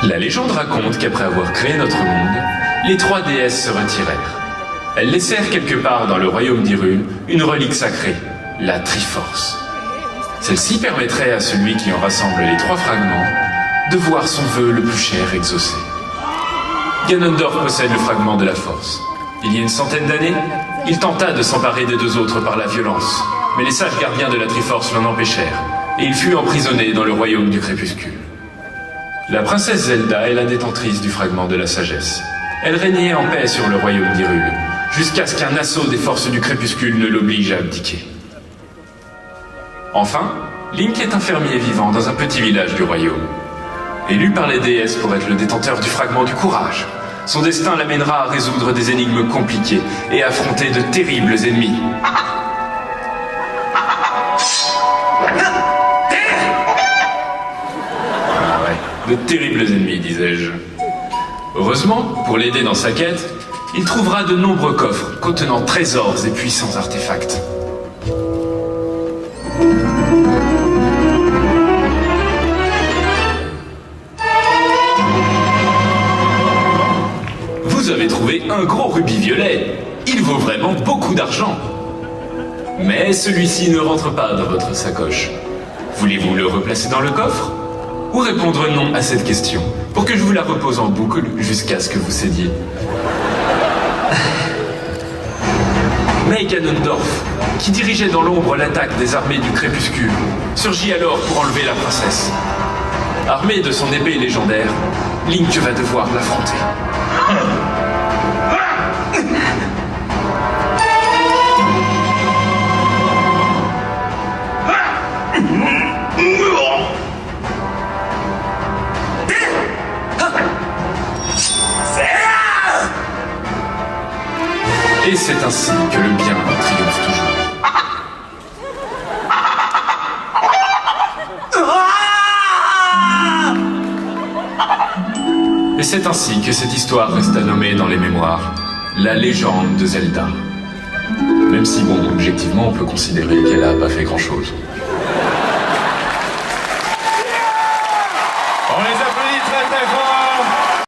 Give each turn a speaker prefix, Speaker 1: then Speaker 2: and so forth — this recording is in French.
Speaker 1: La légende raconte qu'après avoir créé notre monde, les trois déesses se retirèrent. Elles laissèrent quelque part dans le royaume d'Hyrule une relique sacrée, la Triforce. Celle-ci permettrait à celui qui en rassemble les trois fragments de voir son vœu le plus cher exaucé. Ganondorf possède le fragment de la Force. Il y a une centaine d'années, il tenta de s'emparer des deux autres par la violence, mais les sages gardiens de la Triforce l'en empêchèrent, et il fut emprisonné dans le royaume du crépuscule. La princesse Zelda est la détentrice du fragment de la sagesse. Elle régnait en paix sur le royaume d'Hyrule, jusqu'à ce qu'un assaut des forces du crépuscule ne l'oblige à abdiquer. Enfin, Link est un fermier vivant dans un petit village du royaume. Élu par les déesses pour être le détenteur du fragment du courage, son destin l'amènera à résoudre des énigmes compliquées et à affronter de terribles ennemis. De terribles ennemis, disais-je. Heureusement, pour l'aider dans sa quête, il trouvera de nombreux coffres contenant trésors et puissants artefacts. Vous avez trouvé un gros rubis violet. Il vaut vraiment beaucoup d'argent. Mais celui-ci ne rentre pas dans votre sacoche. Voulez-vous le replacer dans le coffre ? Ou répondre non à cette question, pour que je vous la repose en boucle jusqu'à ce que vous cédiez. Mais Ganondorf, qui dirigeait dans l'ombre l'attaque des armées du crépuscule, surgit alors pour enlever la princesse. Armé de son épée légendaire, Link va devoir l'affronter. Et c'est ainsi que le bien triomphe toujours. Et c'est ainsi que cette histoire resta nommée dans les mémoires la légende de Zelda. Même si, bon, objectivement, on peut considérer qu'elle n'a pas fait grand-chose.